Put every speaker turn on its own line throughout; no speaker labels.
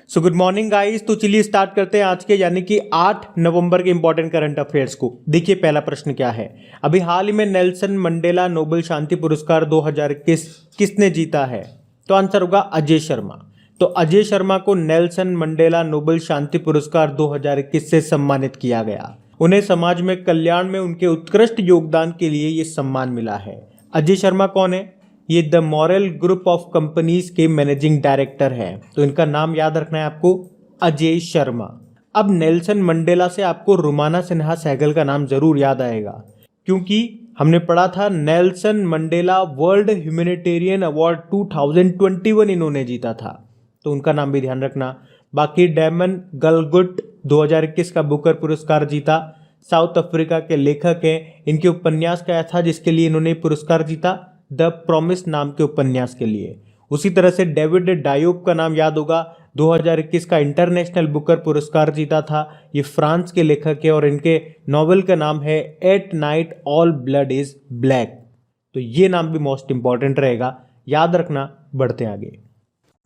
So good morning guys. तो चलिए start करते हैं आज के यानी कि 8 नवंबर के इंपॉर्टेंट करंट अफेयर्स को। देखिए पहला प्रश्न क्या है। अभी हाल ही में नेल्सन मंडेला नोबेल शांति पुरस्कार 2021 किसने जीता है? तो आंसर होगा अजय शर्मा। तो अजय शर्मा को नेल्सन मंडेला नोबेल शांति पुरस्कार 2021 से सम्मानित किया गया। उन्हें समाज में कल्याण में उनके उत्कृष्ट योगदान के लिए ये सम्मान मिला है। अजय शर्मा कौन है? ये the moral group of companies के मैनेजिंग डायरेक्टर हैं। तो इनका नाम याद रखना है आपको, अजय शर्मा। अब नेल्सन मंडेला से आपको रुमाना सिन्हा सहगल का नाम जरूर याद आएगा, क्योंकि हमने पढ़ा था Nelson Mandela world humanitarian award 2021 इन्होंने जीता था, तो उनका नाम भी ध्यान रखना। बाकी डैमन गलगुट 2021 का बुकर पुरस्कार जीता, साउथ अफ्रीका के लेखक हैं। इनके उपन्यास क्या था जिसके लिए इन्होंने पुरस्कार जीता? द प्रॉमिस नाम के उपन्यास के लिए। उसी तरह से डेविड डायोब का नाम याद होगा, 2021 का इंटरनेशनल बुकर पुरस्कार जीता था। ये फ्रांस के लेखक है और इनके नॉवेल का नाम है at night all blood is black. तो ये नाम भी मोस्ट इंपॉर्टेंट रहेगा, याद रखना। बढ़ते आगे।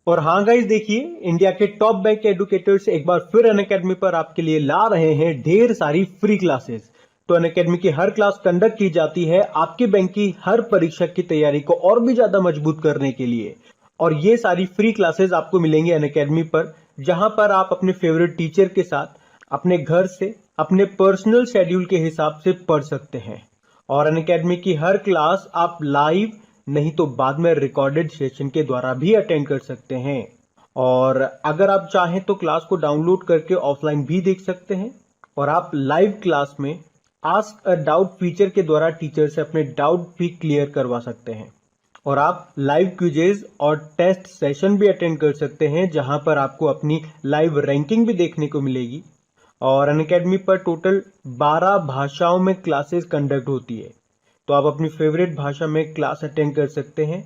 और हाँ गाइस, देखिए इंडिया के टॉप बैंक एडुकेटर्स एक बार फिर अनअकैडमी पर आपके लिए ला रहे हैं ढेर सारी फ्री क्लासेस। तो अनअकैडमी की हर क्लास कंडक्ट की जाती है आपके बैंक की हर परीक्षा की तैयारी को और भी ज्यादा मजबूत करने के लिए। और ये सारी फ्री क्लासेस आपको मिलेंगे अनअकैडमी पर, जहां पर आप अपने फेवरेट टीचर के साथ अपने घर से अपने पर्सनल शेड्यूल के हिसाब से पढ़ सकते हैं। और अनअकैडमी की हर क्लास आप लाइव नहीं तो बाद में रिकॉर्डेड सेशन के द्वारा भी अटेंड कर सकते हैं। और अगर आप चाहें तो क्लास को डाउनलोड करके ऑफलाइन भी देख सकते हैं। और आप लाइव क्लास में आस्क अ डाउट फीचर के द्वारा टीचर से अपने डाउट भी क्लियर करवा सकते हैं। और आप लाइव क्विजेज और टेस्ट सेशन भी अटेंड कर सकते हैं, जहां पर आपको अपनी लाइव रैंकिंग भी देखने को मिलेगी। और अनअकैडमी पर टोटल 12 भाषाओं में क्लासेस कंडक्ट होती है, तो आप अपनी फेवरेट भाषा में क्लास अटेंड कर सकते हैं।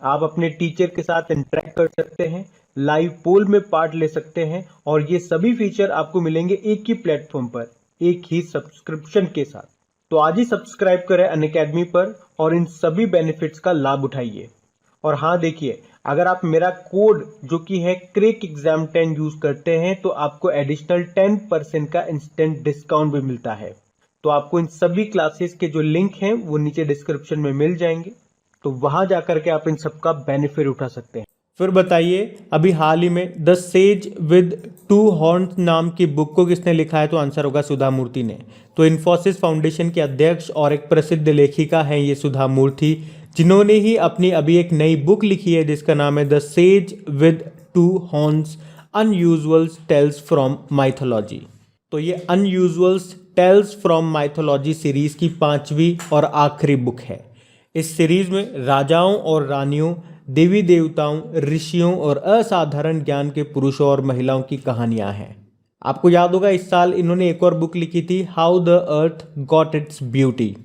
आप अपने टीचर के साथ इंटरेक्ट कर सकते हैं, लाइव पोल में पार्ट ले सकते हैं। और ये सभी फीचर आपको मिलेंगे एक ही प्लेटफॉर्म पर, एक ही सब्सक्रिप्शन के साथ। तो आज ही सब्सक्राइब करें अनअकैडमी पर और इन सभी बेनिफिट्स का लाभ उठाइए। और हाँ देखिए, अगर आप मेरा कोड जो कि है क्रेक एग्जाम 10 यूज करते हैं तो आपको एडिशनल 10% का इंस्टेंट डिस्काउंट भी मिलता है। तो आपको इन सभी क्लासेस के जो लिंक हैं वो नीचे डिस्क्रिप्शन में मिल जाएंगे, तो वहां जाकर के आप इन सबका बेनिफिट उठा सकते हैं। फिर बताइए, अभी हाल ही में द सेज विद 2 हॉर्न्स नाम की बुक को किसने लिखा है? तो आंसर होगा सुधा मूर्ति ने। तो इन्फोसिस फाउंडेशन के अध्यक्ष और एक प्रसिद्ध लेखिका हैं ये सुधा मूर्ति, जिन्होंने ही अपनी अभी एक नई बुक लिखी है जिसका नाम है the sage with 2 horns unusual tales from mythology. तो ये unusual tales from mythology series की 5वीं और आखिरी बुक है। इस सीरीज में राजाओं और रानियों, देवी देवताओं, ऋषियों और असाधारण ज्ञान के पुरुषों और महिलाओं की कहानियां हैं। आपको याद होगा इस साल इन्होंने एक और बुक लिखी थी, how the earth got its beauty.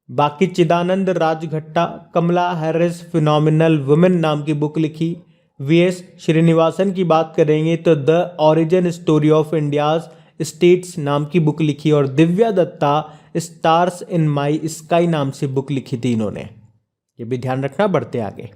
बाकी चिदानंद राजघट्टा, कमला हैरिस फिनोमिनल वुमेन नाम की बुक लिखी। वीएस श्रीनिवासन की बात करेंगे तो the origin story of India's states नाम की बुक लिखी। और Divya Dutta stars in my sky नाम से बुक लिखी थी इन्होंने, ये भी ध्यान रखना। बढ़ते आगे।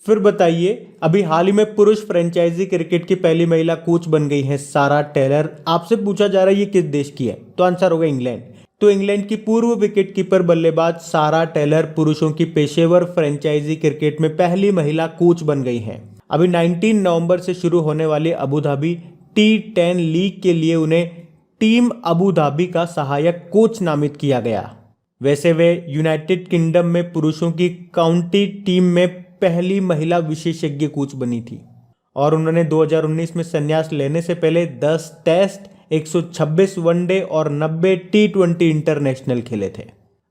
फिर बताइए, अभी हाल ही में पुरुष फ्रेंचाइजी क्रिकेट की पहली महिला कोच बन गई है सारा टेलर। आपसे पूछा जा रहा है ये किस देश की है? तो आंसर होगा इंग्लैंड। तो इंग्लैंड की पूर्व विकेट कीपर बल्लेबाज सारा टेलर पुरुषों की पेशेवर फ्रेंचाइजी क्रिकेट में पहली महिला कोच बन गई हैं। अभी 19 नवंबर से शुरू होने वाले अबू धाबी T10 लीग के लिए उन्हें टीम अबू धाबी का सहायक कोच नामित किया गया। वैसे वे यूनाइटेड किंगडम में पुरुषों की काउंटी टीम में पहली महिला विशेषज्ञ कोच बनी थी। और उन्होंने 2019 में संन्यास लेने से पहले 10 टेस्ट, 126 वनडे और 90 T20 इंटरनेशनल खेले थे।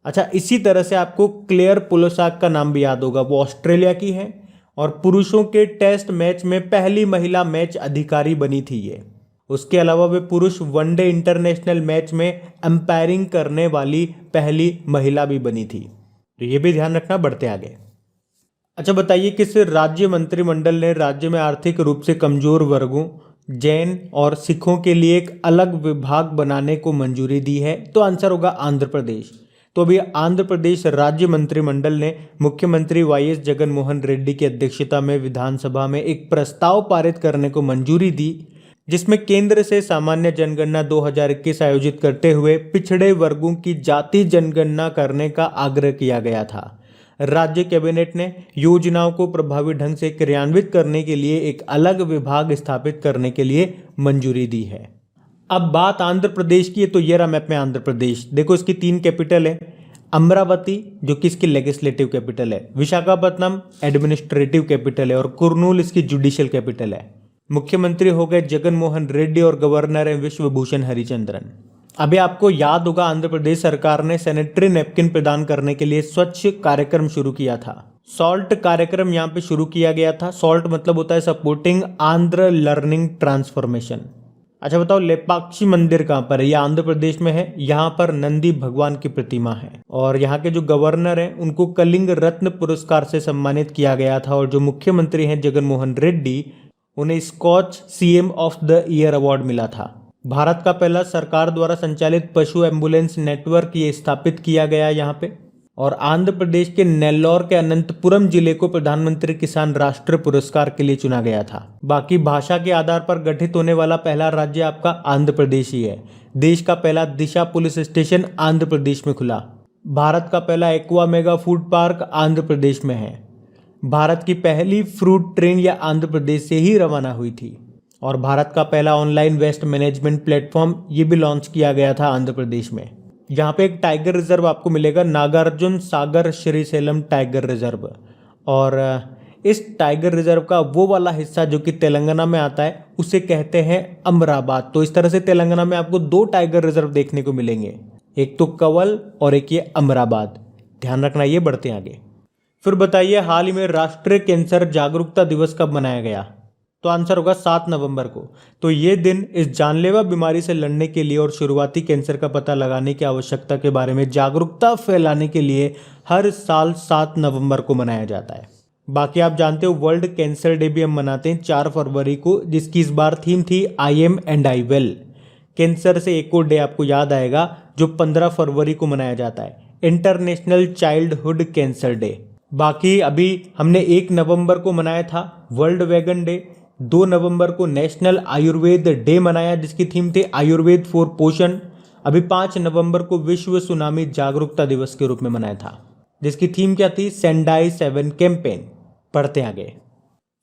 अच्छा, इसी तरह से आपको क्लेयर पुलोसाक का नाम भी याद होगा, वो ऑस्ट्रेलिया की है और पुरुषों के टेस्ट मैच में पहली महिला मैच अधिकारी बनी थी ये। उसके अलावा वे पुरुष वनडे इंटरनेशनल मैच में अंपायरिंग करने वाली पहली महिला भी बनी थी, तो ये भी ध्यान रखना। बढ़ते आगे। अच्छा बताइए, किस राज्य मंत्रिमंडल ने राज्य में आर्थिक रूप से कमजोर वर्गों, जैन और सिखों के लिए एक अलग विभाग बनाने को मंजूरी दी है? तो आंसर होगा आंध्र प्रदेश। तो अभी आंध्र प्रदेश राज्य मंत्रिमंडल ने मुख्यमंत्री वाईएस जगनमोहन रेड्डी की अध्यक्षता में विधानसभा में एक प्रस्ताव पारित करने को मंजूरी दी, जिसमें केंद्र से सामान्य जनगणना 2021 आयोजित करते हुए पिछड़े वर्गों की जाति जनगणना करने का आग्रह किया गया था। राज्य कैबिनेट ने योजनाओं को प्रभावी ढंग से क्रियान्वित करने के लिए एक अलग विभाग स्थापित करने के लिए मंजूरी दी है। अब बात आंध्र प्रदेश की है, तो ये रहा मैप में आंध्र प्रदेश। देखो इसकी 3 कैपिटल है, अमरावती जो कि इसकी लेजिस्लेटिव कैपिटल है, विशाखापट्टनम एडमिनिस्ट्रेटिव कैपिटल है और कुर्नूल इसकी जुडिशियल कैपिटल है। मुख्यमंत्री हो गए जगन मोहन रेड्डी और गवर्नर है विश्वभूषण हरिचंद्रन। अभी आपको याद होगा आंध्र प्रदेश सरकार ने सैनिटरी नैपकिन प्रदान करने के लिए स्वच्छ कार्यक्रम शुरू किया था। सॉल्ट कार्यक्रम यहाँ पे शुरू किया गया था। सॉल्ट मतलब होता है सपोर्टिंग आंध्र लर्निंग ट्रांसफॉर्मेशन। अच्छा बताओ लेपाक्षी मंदिर कहाँ पर है? यह आंध्र प्रदेश में है। यहाँ पर नंदी भगवान की प्रतिमा है और यहाँ के जो गवर्नर हैं उनको कलिंग रत्न पुरस्कार से सम्मानित किया गया था और जो मुख्यमंत्री हैं जगन मोहन रेड्डी, उन्हें Skoch CM of the year award मिला था। भारत का पहला सरकार द्वारा संचालित पशु एम्बुलेंस नेटवर्क ये स्थापित किया गया यहाँ पे। और आंध्र प्रदेश के नेल्लौर के अनंतपुरम जिले को प्रधानमंत्री किसान राष्ट्र पुरस्कार के लिए चुना गया था। बाकी भाषा के आधार पर गठित होने वाला पहला राज्य आपका आंध्र प्रदेश ही है। देश का पहला दिशा पुलिस स्टेशन आंध्र प्रदेश में खुला। भारत का पहला aqua mega food park Andhra Pradesh में है। भारत की पहली फ्रूट ट्रेन या आंध्र प्रदेश से ही रवाना हुई थी। और भारत का पहला ऑनलाइन वेस्ट मैनेजमेंट प्लेटफॉर्म ये भी लॉन्च किया गया था आंध्र प्रदेश में। यहाँ पे एक टाइगर रिजर्व आपको मिलेगा, नागार्जुन सागर श्रीशैलम टाइगर रिजर्व। और इस टाइगर रिजर्व का वो वाला हिस्सा जो कि तेलंगाना में आता है उसे कहते हैं अमराबाद। तो इस तरह से तेलंगाना में आपको 2 टाइगर रिजर्व देखने को मिलेंगे, एक तो कवल और एक ये अमराबाद। ध्यान रखना, ये बढ़ते हैं आगे। फिर बताइए हाल ही में राष्ट्रीय कैंसर जागरूकता दिवस कब मनाया गया? तो आंसर होगा 7 नवंबर को। तो ये दिन इस जानलेवा बीमारी से लड़ने के लिए और शुरुआती कैंसर का पता लगाने की आवश्यकता के बारे में जागरूकता फैलाने के लिए हर साल 7 नवंबर को मनाया जाता है। बाकी आप जानते हो वर्ल्ड कैंसर डे भी हम मनाते हैं 4 फरवरी को, जिसकी इस बार थीम थी I am and I well. Cancer से एक और डे आपको याद आएगा जो 15 फरवरी को मनाया जाता है, इंटरनेशनल चाइल्डहुड कैंसर डे। बाकी अभी हमने 1 नवंबर को मनाया था वर्ल्ड वेगन डे, 2 नवंबर को नेशनल आयुर्वेद डे मनाया जिसकी थीम थी आयुर्वेद फॉर पोषण। अभी 5 नवंबर को विश्व सुनामी जागरूकता दिवस के रूप में मनाया था जिसकी थीम क्या थी? Sendai 7 campaign. पढ़ते आगे।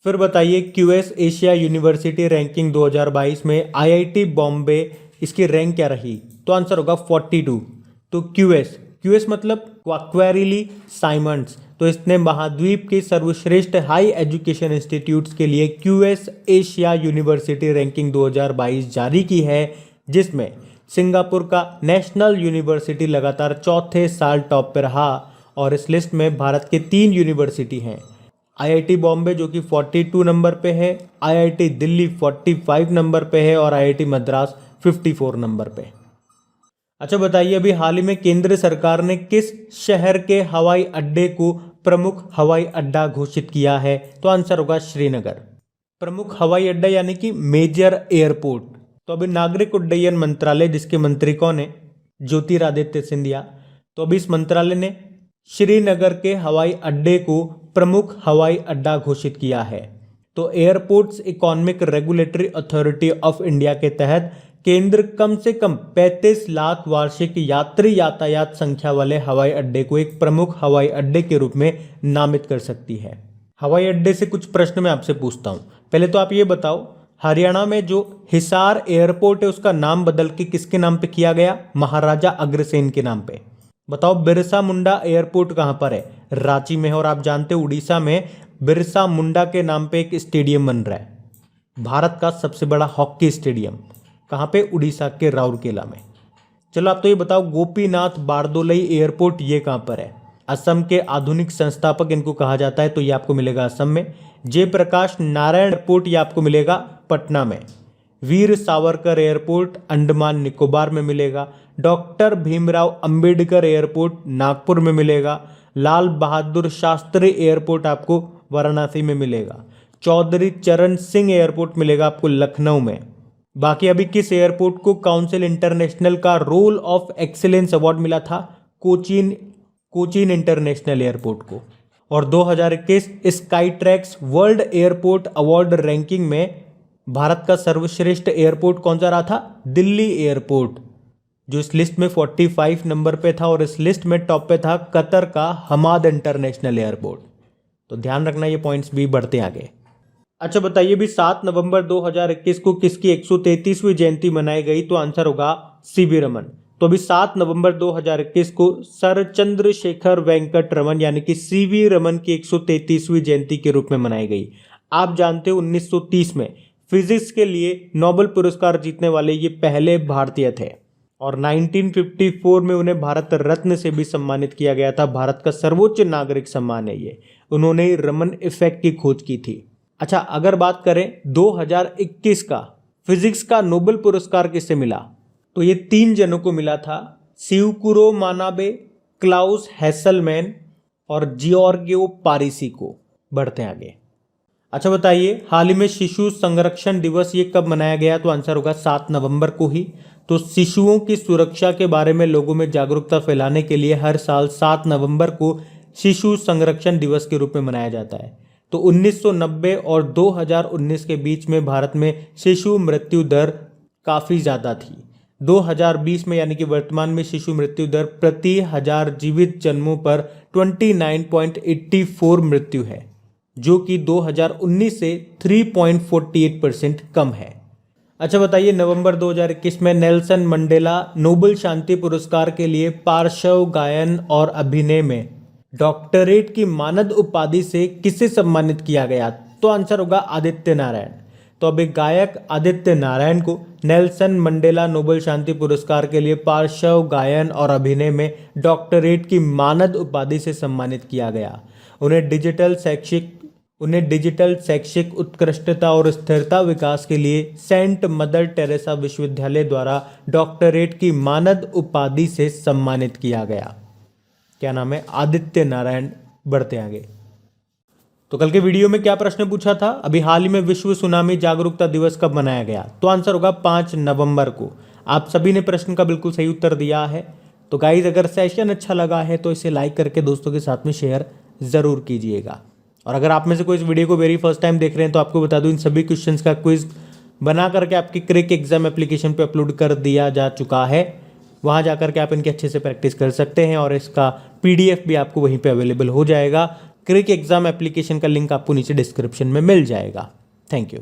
फिर बताइए क्यूएस एशिया यूनिवर्सिटी रैंकिंग 2022 में आईआईटी बॉम्बे इसकी रैंक क्या रही? तो आंसर होगा 42। तो क्यूएस मतलब क्वाक्वेरिली साइमंड्स, तो इसने महाद्वीप के सर्वश्रेष्ठ हाई एजुकेशन इंस्टीट्यूट्स के लिए क्यूएस एशिया यूनिवर्सिटी रैंकिंग 2022 जारी की है, जिसमें सिंगापुर का नेशनल यूनिवर्सिटी लगातार चौथे साल टॉप पर रहा। और इस लिस्ट में भारत के 3 यूनिवर्सिटी हैं, आईआईटी बॉम्बे जो कि 42 नंबर पे है, आईआईटी दिल्ली 45 नंबर पे है और आईआईटी मद्रास 54 नंबर पे। अच्छा बताइए अभी हाल ही में केंद्र सरकार ने किस शहर के हवाई अड्डे को प्रमुख हवाई अड्डा घोषित किया है? तो आंसर होगा श्रीनगर। प्रमुख हवाई अड्डा यानी कि मेजर एयरपोर्ट। तो अभी नागरिक उड्डयन मंत्रालय जिसके मंत्री कौन है? ज्योतिरादित्य सिंधिया। तो अभी इस मंत्रालय ने श्रीनगर के हवाई अड्डे को प्रमुख हवाई अड्डा घोषित किया है। तो airports economic regulatory authority of India के तहत केंद्र कम से कम 35 लाख वार्षिक यात्री यातायात संख्या वाले हवाई अड्डे को एक प्रमुख हवाई अड्डे के रूप में नामित कर सकती है। हवाई अड्डे से कुछ प्रश्न मैं आपसे पूछता हूं। पहले तो आप ये बताओ, हरियाणा में जो हिसार एयरपोर्ट है उसका नाम बदल के किसके नाम पे किया गया? महाराजा अग्रसेन के नाम पे। बताओ बिरसा मुंडा एयरपोर्ट कहां पर है? रांची में है। और आप जानते हो उड़ीसा में बिरसा मुंडा के नाम पे एक स्टेडियम बन रहा है, भारत का सबसे बड़ा हॉकी स्टेडियम। कहाँ पे? उड़ीसा के राउरकेला में। चलो आप तो ये बताओ गोपीनाथ बारदोलई एयरपोर्ट ये कहाँ पर है? असम के आधुनिक संस्थापक इनको कहा जाता है, तो ये आपको मिलेगा असम में। जयप्रकाश नारायण एयरपोर्ट ये आपको मिलेगा पटना में। वीर सावरकर एयरपोर्ट अंडमान निकोबार में मिलेगा। डॉक्टर भीमराव अंबेडकर एयरपोर्ट नागपुर में मिलेगा। लाल बहादुर शास्त्री एयरपोर्ट आपको वाराणसी में मिलेगा। चौधरी चरण सिंह एयरपोर्ट मिलेगा आपको लखनऊ में। बाकी अभी किस एयरपोर्ट को काउंसिल इंटरनेशनल का रोल ऑफ एक्सीलेंस अवार्ड मिला था? कोचीन कोचीन इंटरनेशनल एयरपोर्ट को। और 2021 sky tracks world airport award ranking में भारत का सर्वश्रेष्ठ एयरपोर्ट कौन सा रहा था? दिल्ली एयरपोर्ट, जो इस लिस्ट में 45 नंबर पे था। और इस लिस्ट में टॉप पे था कतर का हमाद इंटरनेशनल एयरपोर्ट। तो ध्यान रखना, ये पॉइंट्स भी बढ़ते आगे। अच्छा बताइए भी 7 नवंबर 2021 को किसकी 133वीं जयंती मनाई गई? तो आंसर होगा सीवी रमन। तो अभी 7 नवंबर 2021 को सर चंद्रशेखर वेंकट रमन यानी कि सीवी रमन की 133वीं जयंती के रूप में मनाई गई। आप जानते हो 1930 में फिजिक्स के लिए नोबेल पुरस्कार जीतने वाले ये पहले भारतीय थे। और 1954 में उन्हें भारत रत्न से भी सम्मानित किया गया था। भारत का सर्वोच्च नागरिक सम्मान है ये। उन्होंने रमन इफेक्ट की खोज की थी। अच्छा, अगर बात करें 2021 का फिजिक्स का नोबेल पुरस्कार किससे मिला? तो ये 3 जनों को मिला था, शिवकुरो मानाबे, क्लाउस हेसलमैन और जियोर्गियो पारिसी को। बढ़ते हैं आगे। अच्छा बताइए, हाल ही में शिशु संरक्षण दिवस ये कब मनाया गया? तो आंसर होगा 7 नवंबर को ही। तो शिशुओं की सुरक्षा के बारे में लोगों में जागरूकता फैलाने के लिए हर साल 7 नवंबर को शिशु संरक्षण दिवस के रूप में मनाया जाता है। तो 1990 और 2019 के बीच में भारत में शिशु मृत्यु दर काफ़ी ज़्यादा थी। 2020 में यानी कि वर्तमान में शिशु मृत्यु दर प्रति 1000 जीवित जन्मों पर 29.84 मृत्यु है, जो कि 2019 से 3.48% कम है। अच्छा बताइए, नवंबर 2021 में नेल्सन मंडेला नोबेल शांति पुरस्कार के लिए पार्श्व गायन और अभिनय में डॉक्टरेट की मानद उपाधि से किसे सम्मानित किया गया? तो आंसर होगा आदित्य नारायण। तो अभी गायक आदित्य नारायण को नेल्सन मंडेला नोबेल शांति पुरस्कार के लिए पार्श्व गायन और अभिनय में डॉक्टरेट की मानद उपाधि से सम्मानित किया गया। उन्हें डिजिटल शैक्षिक उत्कृष्टता और स्थिरता विकास के लिए सेंट मदर टेरेसा विश्वविद्यालय द्वारा डॉक्टरेट की मानद उपाधि से सम्मानित किया गया। क्या नाम है? आदित्य नारायण। बढ़ते आगे। तो कल के वीडियो में क्या प्रश्न पूछा था? अभी हाल ही में विश्व सुनामी जागरूकता दिवस कब मनाया गया? तो आंसर होगा 5 नवंबर को। आप सभी ने प्रश्न का बिल्कुल सही उत्तर दिया है। तो गाइज, अगर सेशन अच्छा लगा है तो इसे लाइक करके दोस्तों के साथ में शेयर ज़रूर कीजिएगा। और अगर आप में से कोई इस वीडियो को वेरी फर्स्ट टाइम देख रहे हैं तो आपको बता दूं, इन सभी क्वेश्चंस का क्विज बना करके आपकी क्रिक एग्जाम एप्लीकेशन पे अपलोड कर दिया जा चुका है। वहाँ जा करके आप इनकी अच्छे से प्रैक्टिस कर सकते हैं और इसका PDF भी आपको वहीं पे अवेलेबल हो जाएगा। क्रिक एग्जाम एप्लीकेशन का लिंक आपको नीचे डिस्क्रिप्शन में मिल जाएगा। Thank you.